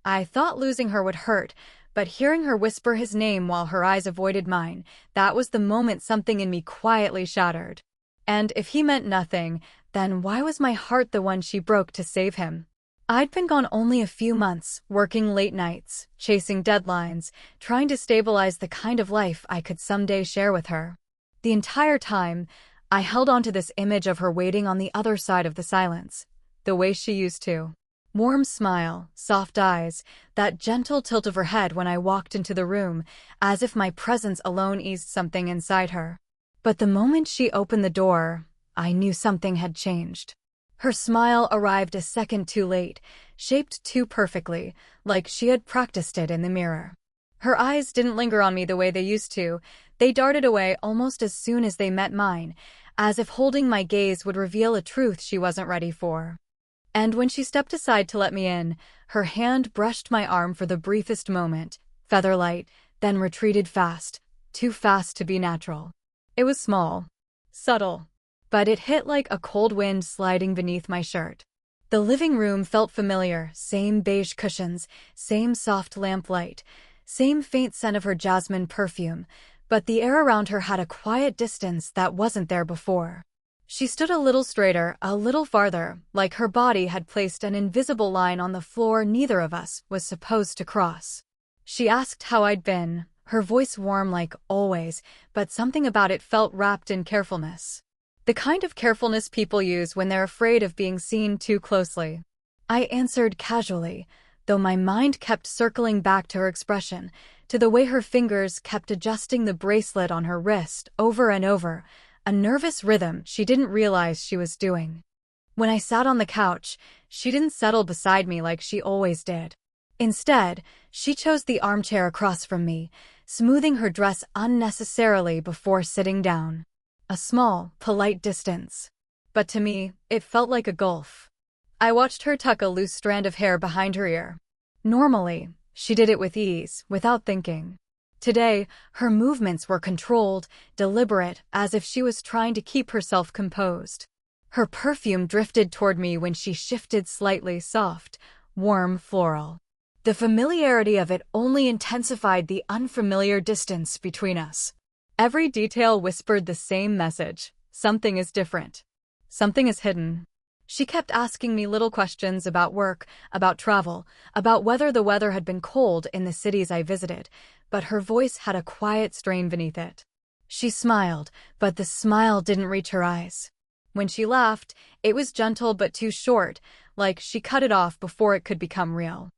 I thought losing her would hurt, but hearing her whisper his name while her eyes avoided mine, that was the moment something in me quietly shattered. And if he meant nothing, then why was my heart the one she broke to save him? I'd been gone only a few months, working late nights, chasing deadlines, trying to stabilize the kind of life I could someday share with her. The entire time, I held on to this image of her waiting on the other side of the silence, the way she used to. Warm smile, soft eyes, that gentle tilt of her head when I walked into the room, as if my presence alone eased something inside her. But the moment she opened the door, I knew something had changed. Her smile arrived a second too late, shaped too perfectly, like she had practiced it in the mirror. Her eyes didn't linger on me the way they used to. They darted away almost as soon as they met mine, as if holding my gaze would reveal a truth she wasn't ready for. And when she stepped aside to let me in, her hand brushed my arm for the briefest moment, featherlight, then retreated fast, too fast to be natural. It was small, subtle, but it hit like a cold wind sliding beneath my shirt. The living room felt familiar, same beige cushions, same soft lamplight, same faint scent of her jasmine perfume, but the air around her had a quiet distance that wasn't there before. She stood a little straighter, a little farther, like her body had placed an invisible line on the floor neither of us was supposed to cross. She asked how I'd been, her voice warm like always, but something about it felt wrapped in carefulness. The kind of carefulness people use when they're afraid of being seen too closely. I answered casually, though my mind kept circling back to her expression, to the way her fingers kept adjusting the bracelet on her wrist over and over, a nervous rhythm she didn't realize she was doing. When I sat on the couch, she didn't settle beside me like she always did. Instead, she chose the armchair across from me, smoothing her dress unnecessarily before sitting down. A small, polite distance. But to me, it felt like a gulf. I watched her tuck a loose strand of hair behind her ear. Normally, she did it with ease, without thinking. Today, her movements were controlled, deliberate, as if she was trying to keep herself composed. Her perfume drifted toward me when she shifted slightly, soft, warm, floral. The familiarity of it only intensified the unfamiliar distance between us. Every detail whispered the same message. Something is different. Something is hidden. She kept asking me little questions about work, about travel, about whether the weather had been cold in the cities I visited, but her voice had a quiet strain beneath it. She smiled, but the smile didn't reach her eyes. When she laughed, it was gentle but too short, like she cut it off before it could become real.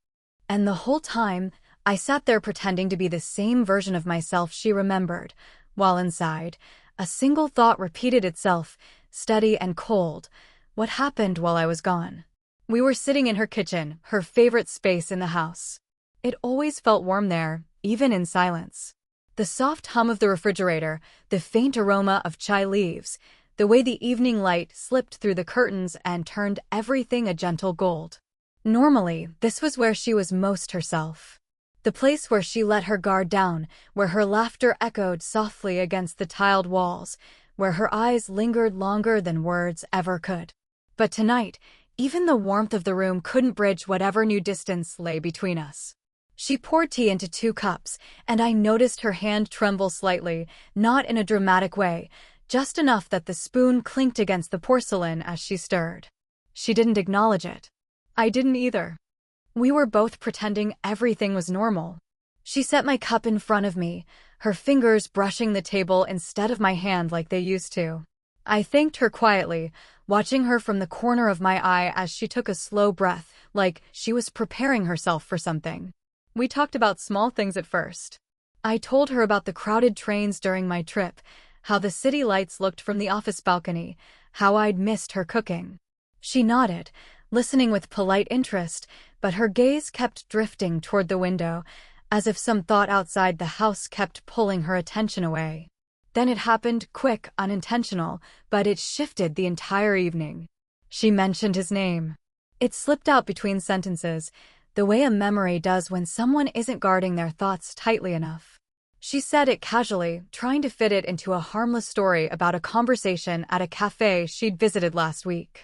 And the whole time, I sat there pretending to be the same version of myself she remembered, while inside, a single thought repeated itself, steady and cold. What happened while I was gone? We were sitting in her kitchen, her favorite space in the house. It always felt warm there, even in silence. The soft hum of the refrigerator, the faint aroma of chai leaves, the way the evening light slipped through the curtains and turned everything a gentle gold. Normally, this was where she was most herself. The place where she let her guard down, where her laughter echoed softly against the tiled walls, where her eyes lingered longer than words ever could. But tonight, even the warmth of the room couldn't bridge whatever new distance lay between us. She poured tea into 2 cups, and I noticed her hand tremble slightly, not in a dramatic way, just enough that the spoon clinked against the porcelain as she stirred. She didn't acknowledge it. I didn't either. We were both pretending everything was normal. She set my cup in front of me, her fingers brushing the table instead of my hand like they used to. I thanked her quietly, watching her from the corner of my eye as she took a slow breath, like she was preparing herself for something. We talked about small things at first. I told her about the crowded trains during my trip, how the city lights looked from the office balcony, how I'd missed her cooking. She nodded, listening with polite interest, but her gaze kept drifting toward the window, as if some thought outside the house kept pulling her attention away. Then it happened, quick, unintentional, but it shifted the entire evening. She mentioned his name. It slipped out between sentences, the way a memory does when someone isn't guarding their thoughts tightly enough. She said it casually, trying to fit it into a harmless story about a conversation at a cafe she'd visited last week.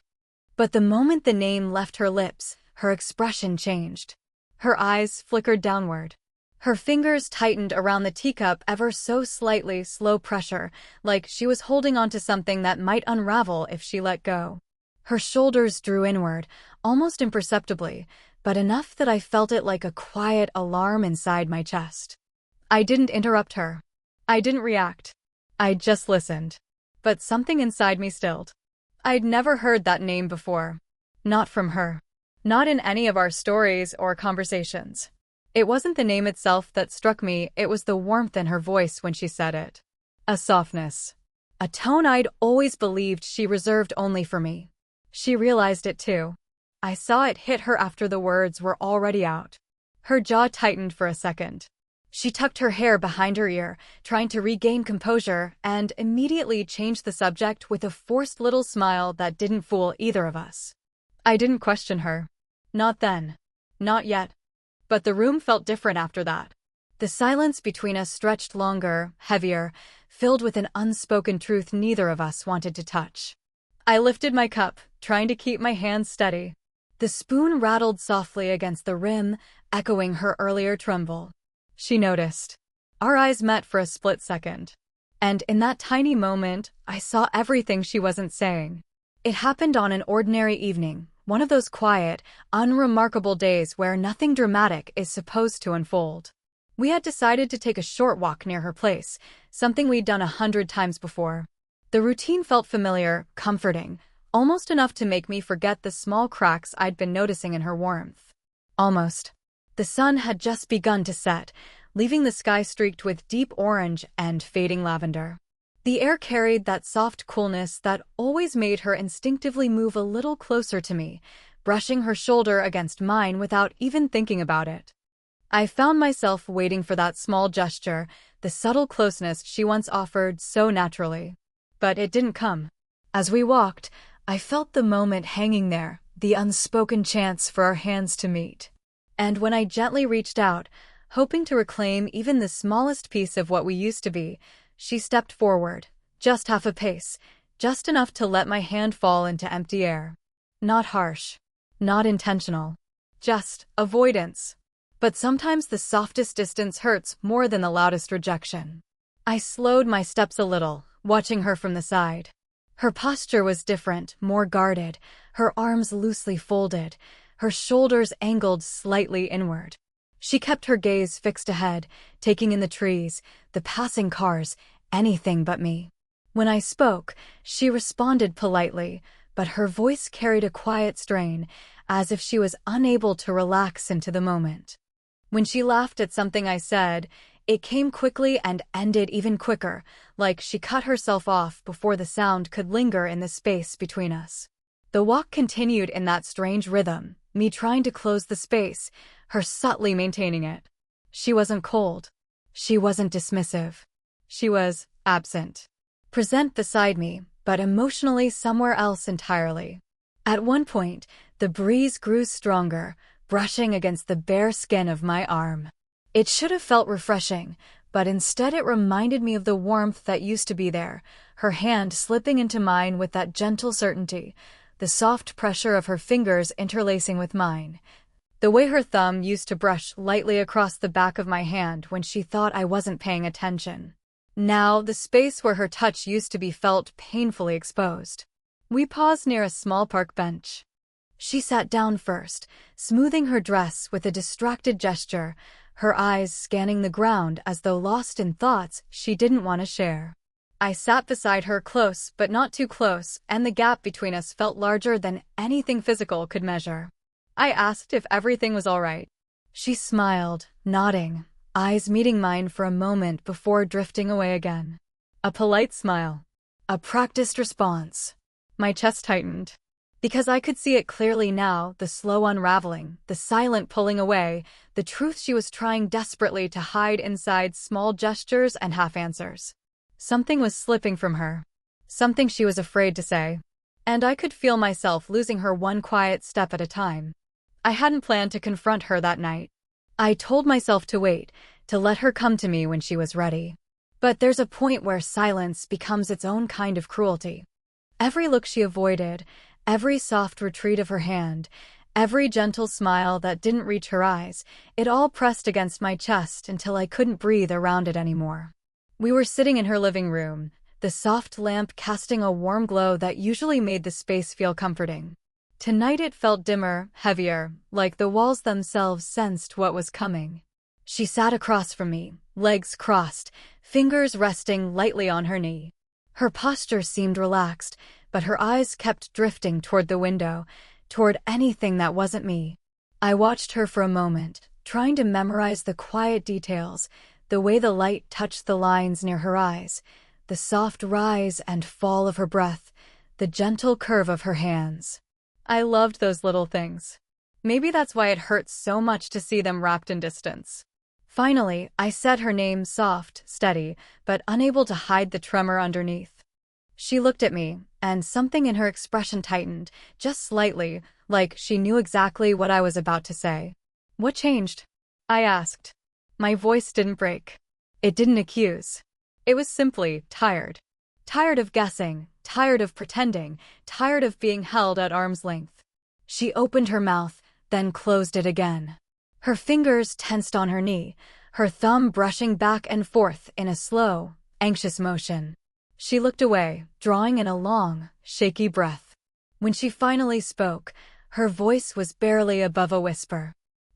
But the moment the name left her lips, her expression changed. Her eyes flickered downward. Her fingers tightened around the teacup ever so slightly, slow pressure, like she was holding onto something that might unravel if she let go. Her shoulders drew inward, almost imperceptibly, but enough that I felt it like a quiet alarm inside my chest. I didn't interrupt her. I didn't react. I just listened. But something inside me stilled. I'd never heard that name before. Not from her. Not in any of our stories or conversations. It wasn't the name itself that struck me, it was the warmth in her voice when she said it. A softness. A tone I'd always believed she reserved only for me. She realized it too. I saw it hit her after the words were already out. Her jaw tightened for a second. She tucked her hair behind her ear, trying to regain composure, and immediately changed the subject with a forced little smile that didn't fool either of us. I didn't question her. Not then. Not yet. But the room felt different after that. The silence between us stretched longer, heavier, filled with an unspoken truth neither of us wanted to touch. I lifted my cup, trying to keep my hands steady. The spoon rattled softly against the rim, echoing her earlier tremble. She noticed. Our eyes met for a split second. And in that tiny moment, I saw everything she wasn't saying. It happened on an ordinary evening, one of those quiet, unremarkable days where nothing dramatic is supposed to unfold. We had decided to take a short walk near her place, something we'd done 100 times before. The routine felt familiar, comforting, almost enough to make me forget the small cracks I'd been noticing in her warmth. Almost. The sun had just begun to set, leaving the sky streaked with deep orange and fading lavender. The air carried that soft coolness that always made her instinctively move a little closer to me, brushing her shoulder against mine without even thinking about it. I found myself waiting for that small gesture, the subtle closeness she once offered so naturally. But it didn't come. As we walked, I felt the moment hanging there, the unspoken chance for our hands to meet. And when I gently reached out, hoping to reclaim even the smallest piece of what we used to be, she stepped forward, just half a pace, just enough to let my hand fall into empty air. Not harsh. Not intentional. Just avoidance. But sometimes the softest distance hurts more than the loudest rejection. I slowed my steps a little, watching her from the side. Her posture was different, more guarded, her arms loosely folded, her shoulders angled slightly inward. She kept her gaze fixed ahead, taking in the trees, the passing cars, anything but me. When I spoke, she responded politely, but her voice carried a quiet strain, as if she was unable to relax into the moment. When she laughed at something I said, it came quickly and ended even quicker, like she cut herself off before the sound could linger in the space between us. The walk continued in that strange rhythm, me trying to close the space, her subtly maintaining it. She wasn't cold. She wasn't dismissive. She was absent. Present beside me, but emotionally somewhere else entirely. At one point, the breeze grew stronger, brushing against the bare skin of my arm. It should have felt refreshing, but instead it reminded me of the warmth that used to be there, her hand slipping into mine with that gentle certainty, the soft pressure of her fingers interlacing with mine, the way her thumb used to brush lightly across the back of my hand when she thought I wasn't paying attention. Now, the space where her touch used to be felt painfully exposed. We paused near a small park bench. She sat down first, smoothing her dress with a distracted gesture, her eyes scanning the ground as though lost in thoughts she didn't want to share. I sat beside her close but not too close, and the gap between us felt larger than anything physical could measure. I asked if everything was all right. She smiled, nodding, eyes meeting mine for a moment before drifting away again. A polite smile. A practiced response. My chest tightened. Because I could see it clearly now, the slow unraveling, the silent pulling away, the truth she was trying desperately to hide inside small gestures and half-answers. Something was slipping from her. Something she was afraid to say. And I could feel myself losing her one quiet step at a time. I hadn't planned to confront her that night. I told myself to wait, to let her come to me when she was ready. But there's a point where silence becomes its own kind of cruelty. Every look she avoided, every soft retreat of her hand, Every gentle smile that didn't reach her eyes, it all pressed against my chest until I couldn't breathe around it anymore. We were sitting in her living room, the soft lamp casting a warm glow that usually made the space feel comforting. Tonight it felt dimmer, heavier, like the walls themselves sensed what was coming. She sat across from me, legs crossed, fingers resting lightly on her knee. Her posture seemed relaxed, but her eyes kept drifting toward the window, toward anything that wasn't me. I watched her for a moment, trying to memorize the quiet details, the way the light touched the lines near her eyes, the soft rise and fall of her breath, the gentle curve of her hands. I loved those little things. Maybe that's why it hurts so much to see them wrapped in distance. Finally, I said her name soft, steady, but unable to hide the tremor underneath. She looked at me, and something in her expression tightened, just slightly, like she knew exactly what I was about to say. "What changed?" I asked. My voice didn't break. It didn't accuse. It was simply tired. Tired of guessing, tired of pretending, tired of being held at arm's length. She opened her mouth, then closed it again. Her fingers tensed on her knee, her thumb brushing back and forth in a slow, anxious motion. She looked away, drawing in a long, shaky breath. When she finally spoke, her voice was barely above a whisper.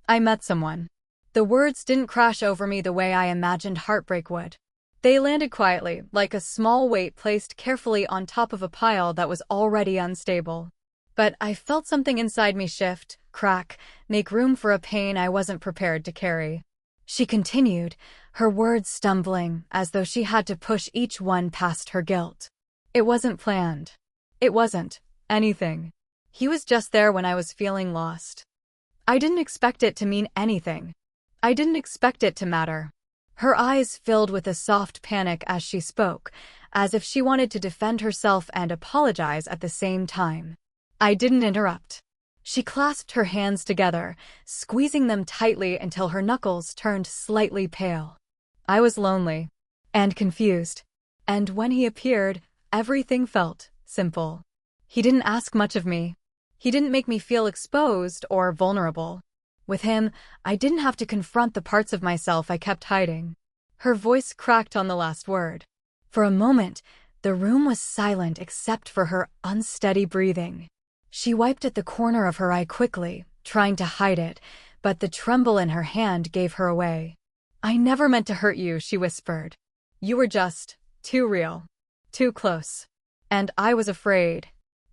"I met someone." The words didn't crash over me the way I imagined heartbreak would. They landed quietly, like a small weight placed carefully on top of a pile that was already unstable. But I felt something inside me shift, crack, make room for a pain I wasn't prepared to carry. She continued, her words stumbling, as though she had to push each one past her guilt. "It wasn't planned. It wasn't anything. He was just there when I was feeling lost. I didn't expect it to mean anything. I didn't expect it to matter." Her eyes filled with a soft panic as she spoke, as if she wanted to defend herself and apologize at the same time. I didn't interrupt. She clasped her hands together, squeezing them tightly until her knuckles turned slightly pale. I was lonely and confused, and when he appeared, everything felt simple. He didn't ask much of me. He didn't make me feel exposed or vulnerable. With him, I didn't have to confront the parts of myself I kept hiding. Her voice cracked on the last word. For a moment, the room was silent except for her unsteady breathing. She wiped at the corner of her eye quickly, trying to hide it, but the tremble in her hand gave her away. "I never meant to hurt you," she whispered. "You were just too real, too close. And I was afraid."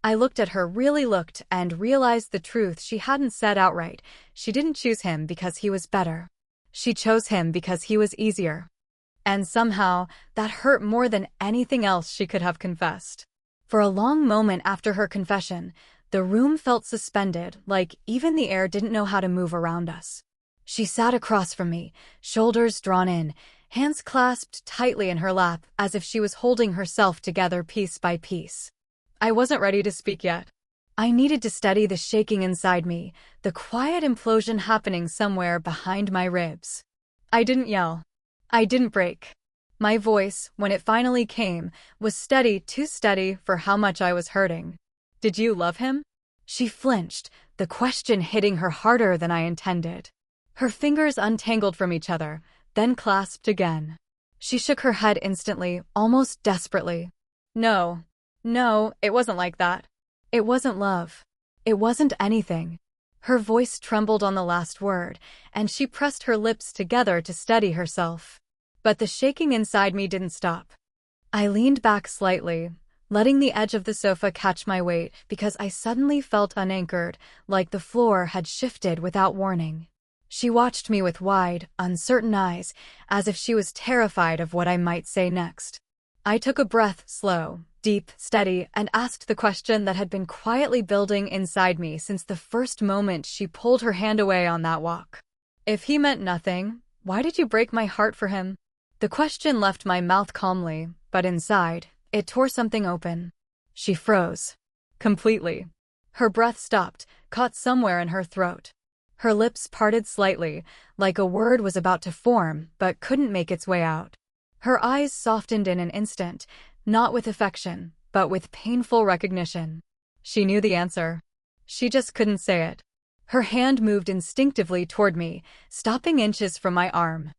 I looked at her, really looked, and realized the truth she hadn't said outright. She didn't choose him because he was better. She chose him because he was easier. And somehow, that hurt more than anything else she could have confessed. For a long moment after her confession, the room felt suspended, like even the air didn't know how to move around us. She sat across from me, shoulders drawn in, hands clasped tightly in her lap, as if she was holding herself together piece by piece. I wasn't ready to speak yet. I needed to steady the shaking inside me, the quiet implosion happening somewhere behind my ribs. I didn't yell. I didn't break. My voice, when it finally came, was steady, too steady for how much I was hurting. "Did you love him?" She flinched, the question hitting her harder than I intended. Her fingers untangled from each other, then clasped again. She shook her head instantly, almost desperately. No, it wasn't like that. It wasn't love. It wasn't anything." Her voice trembled on the last word, and she pressed her lips together to steady herself. But the shaking inside me didn't stop. I leaned back slightly, letting the edge of the sofa catch my weight because I suddenly felt unanchored, like the floor had shifted without warning. She watched me with wide, uncertain eyes, as if she was terrified of what I might say next. I took a breath, slow, deep, steady, and asked the question that had been quietly building inside me since the first moment she pulled her hand away on that walk. "If he meant nothing, why did you break my heart for him?" The question left my mouth calmly, but inside, it tore something open. She froze. Completely. Her breath stopped, caught somewhere in her throat. Her lips parted slightly, like a word was about to form, but couldn't make its way out. Her eyes softened in an instant, not with affection, but with painful recognition. She knew the answer. She just couldn't say it. Her hand moved instinctively toward me, stopping inches from my arm.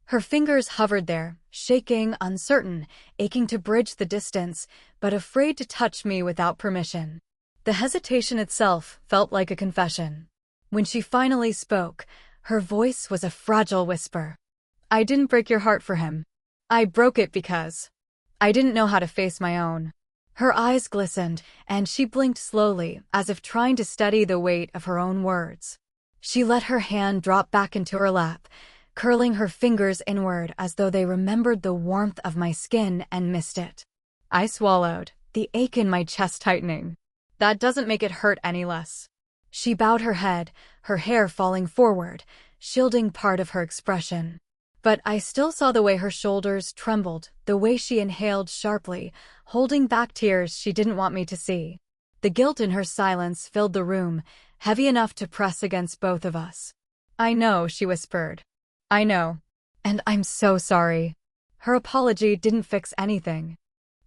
Her fingers hovered there, shaking, uncertain, aching to bridge the distance, but afraid to touch me without permission. The hesitation itself felt like a confession. When she finally spoke, her voice was a fragile whisper. "I didn't break your heart for him. I broke it because I didn't know how to face my own." Her eyes glistened, and she blinked slowly, as if trying to steady the weight of her own words. She let her hand drop back into her lap, curling her fingers inward as though they remembered the warmth of my skin and missed it. I swallowed, the ache in my chest tightening. "That doesn't make it hurt any less." She bowed her head, her hair falling forward, shielding part of her expression. But I still saw the way her shoulders trembled, the way she inhaled sharply, holding back tears she didn't want me to see. The guilt in her silence filled the room, heavy enough to press against both of us. "I know," she whispered. "I know. And I'm so sorry." Her apology didn't fix anything.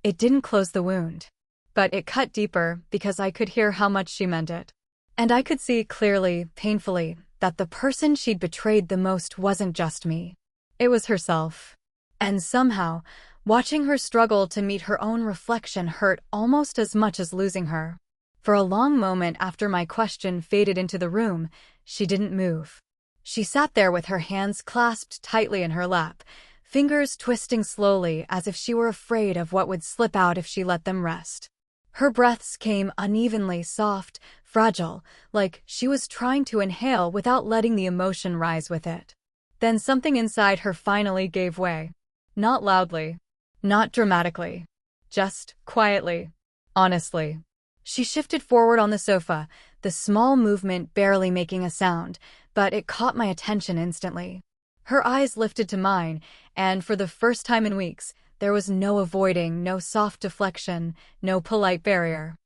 It didn't close the wound. But it cut deeper because I could hear how much she meant it. And I could see clearly, painfully, that the person she'd betrayed the most wasn't just me. It was herself. And somehow, watching her struggle to meet her own reflection hurt almost as much as losing her. For a long moment after my question faded into the room, she didn't move. She sat there with her hands clasped tightly in her lap, fingers twisting slowly as if she were afraid of what would slip out if she let them rest. Her breaths came unevenly, soft, fragile, like she was trying to inhale without letting the emotion rise with it. Then something inside her finally gave way. Not loudly. Not dramatically. Just quietly. Honestly. She shifted forward on the sofa, the small movement barely making a sound, but it caught my attention instantly. Her eyes lifted to mine, and for the first time in weeks, there was no avoiding, no soft deflection, no polite barrier.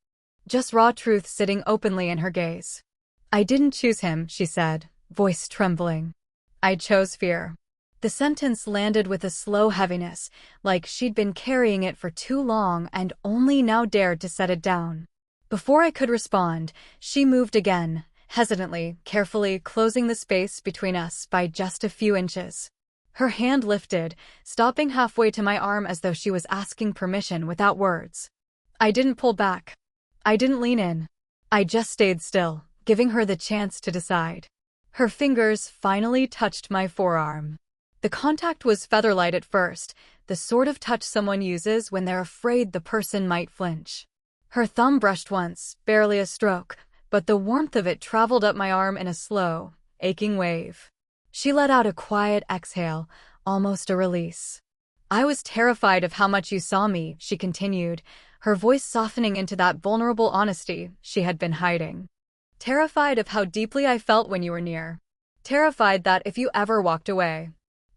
Just raw truth sitting openly in her gaze. "I didn't choose him," she said, voice trembling. "I chose fear." The sentence landed with a slow heaviness, like she'd been carrying it for too long and only now dared to set it down. Before I could respond, she moved again, hesitantly, carefully closing the space between us by just a few inches. Her hand lifted, stopping halfway to my arm as though she was asking permission without words. I didn't pull back. I didn't lean in. I just stayed still, giving her the chance to decide. Her fingers finally touched my forearm. The contact was featherlight at first, the sort of touch someone uses when they're afraid the person might flinch. Her thumb brushed once, barely a stroke, but the warmth of it traveled up my arm in a slow, aching wave. She let out a quiet exhale, almost a release. "I was terrified of how much you saw me," she continued, her voice softening into that vulnerable honesty she had been hiding. "Terrified of how deeply I felt when you were near. Terrified that if you ever walked away,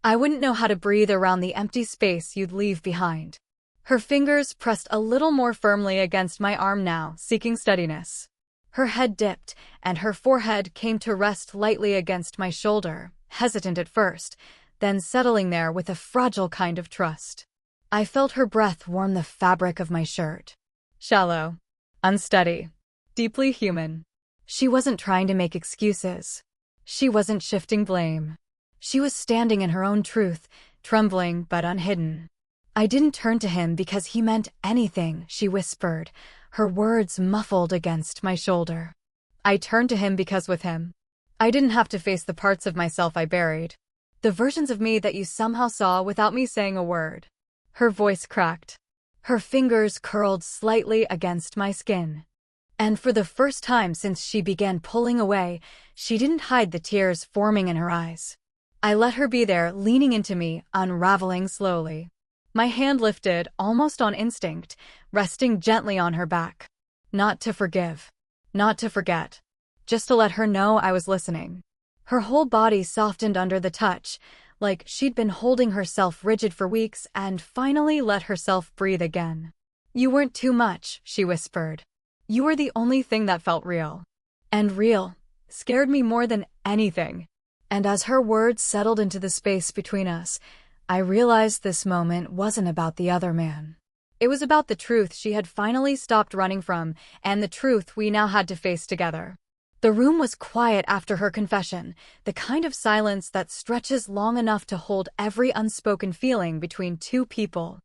I wouldn't know how to breathe around the empty space you'd leave behind." Her fingers pressed a little more firmly against my arm now, seeking steadiness. Her head dipped, and her forehead came to rest lightly against my shoulder, hesitant at first, then settling there with a fragile kind of trust. I felt her breath warm the fabric of my shirt. Shallow, unsteady, deeply human. She wasn't trying to make excuses. She wasn't shifting blame. She was standing in her own truth, trembling but unhidden. "I didn't turn to him because he meant anything," she whispered, her words muffled against my shoulder. "I turned to him because with him, I didn't have to face the parts of myself I buried. The versions of me that you somehow saw without me saying a word." Her voice cracked. Her fingers curled slightly against my skin. And for the first time since she began pulling away, she didn't hide the tears forming in her eyes. I let her be there, leaning into me, unraveling slowly. My hand lifted, almost on instinct, resting gently on her back. Not to forgive. Not to forget. Just to let her know I was listening. Her whole body softened under the touch, like she'd been holding herself rigid for weeks and finally let herself breathe again. "You weren't too much," she whispered. "You were the only thing that felt real." And real scared me more than anything. And as her words settled into the space between us, I realized this moment wasn't about the other man. It was about the truth she had finally stopped running from, and the truth we now had to face together. The room was quiet after her confession, the kind of silence that stretches long enough to hold every unspoken feeling between two people.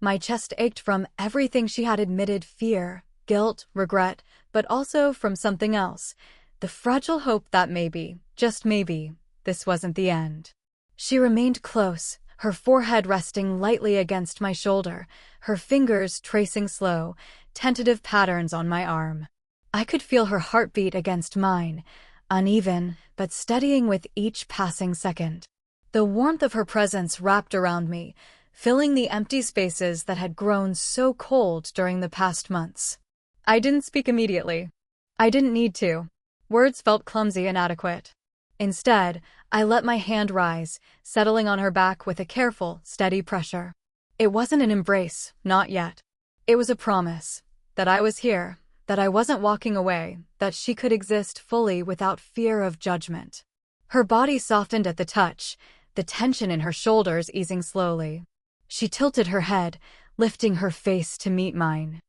My chest ached from everything she had admitted: fear, guilt, regret, but also from something else, the fragile hope that maybe, just maybe, this wasn't the end. She remained close, her forehead resting lightly against my shoulder, her fingers tracing slow, tentative patterns on my arm. I could feel her heartbeat against mine, uneven, but steadying with each passing second. The warmth of her presence wrapped around me, filling the empty spaces that had grown so cold during the past months. I didn't speak immediately. I didn't need to. Words felt clumsy and inadequate. Instead, I let my hand rise, settling on her back with a careful, steady pressure. It wasn't an embrace, not yet. It was a promise that I was here, that I wasn't walking away, that she could exist fully without fear of judgment. Her body softened at the touch, the tension in her shoulders easing slowly. She tilted her head, lifting her face to meet mine.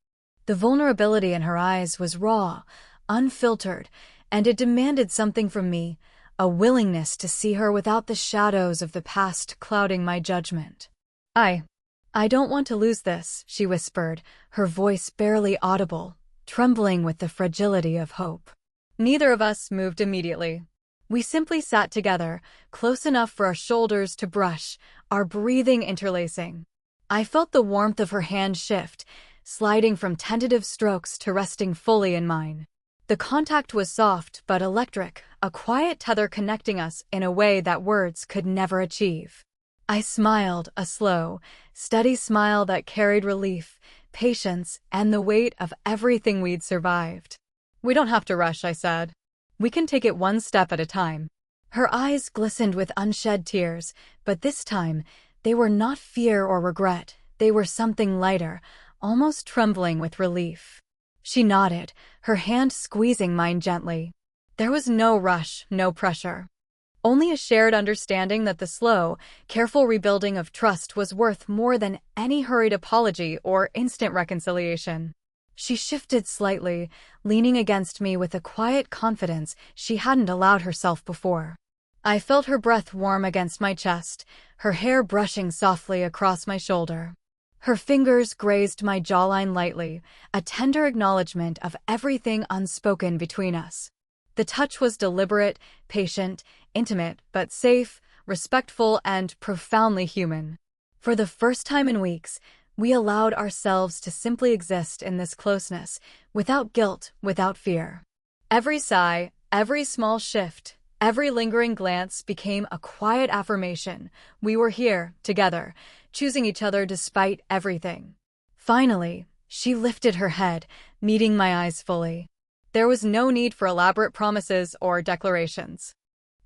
The vulnerability in her eyes was raw, unfiltered, and it demanded something from me, a willingness to see her without the shadows of the past clouding my judgment. I don't want to lose this," she whispered, her voice barely audible, trembling with the fragility of hope. Neither of us moved immediately. We simply sat together, close enough for our shoulders to brush, our breathing interlacing. I felt the warmth of her hand shift, sliding from tentative strokes to resting fully in mine. The contact was soft but electric, a quiet tether connecting us in a way that words could never achieve. I smiled, a slow, steady smile that carried relief, patience, and the weight of everything we'd survived. "We don't have to rush," I said. "We can take it one step at a time." Her eyes glistened with unshed tears, but this time, they were not fear or regret. They were something lighter, almost trembling with relief. She nodded, her hand squeezing mine gently. There was no rush, no pressure. Only a shared understanding that the slow, careful rebuilding of trust was worth more than any hurried apology or instant reconciliation. She shifted slightly, leaning against me with a quiet confidence she hadn't allowed herself before. I felt her breath warm against my chest, her hair brushing softly across my shoulder. Her fingers grazed my jawline lightly, a tender acknowledgement of everything unspoken between us. The touch was deliberate, patient, intimate, but safe, respectful, and profoundly human. For the first time in weeks, we allowed ourselves to simply exist in this closeness, without guilt, without fear. Every sigh, every small shift, every lingering glance became a quiet affirmation. We were here, together, choosing each other despite everything. Finally, she lifted her head, meeting my eyes fully. There was no need for elaborate promises or declarations.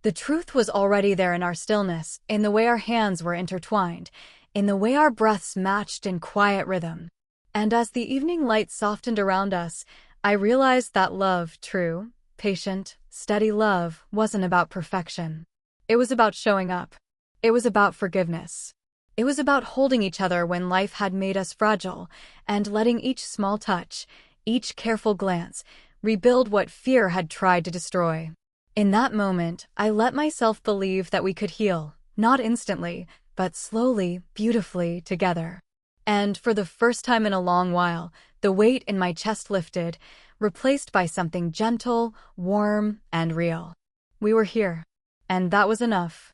The truth was already there in our stillness, in the way our hands were intertwined, in the way our breaths matched in quiet rhythm. And as the evening light softened around us, I realized that love, true, patient, steady love, wasn't about perfection. It was about showing up. It was about forgiveness. It was about holding each other when life had made us fragile, and letting each small touch, each careful glance, rebuild what fear had tried to destroy. In that moment, I let myself believe that we could heal, not instantly, but slowly, beautifully, together. And for the first time in a long while, the weight in my chest lifted, replaced by something gentle, warm, and real. We were here. And that was enough.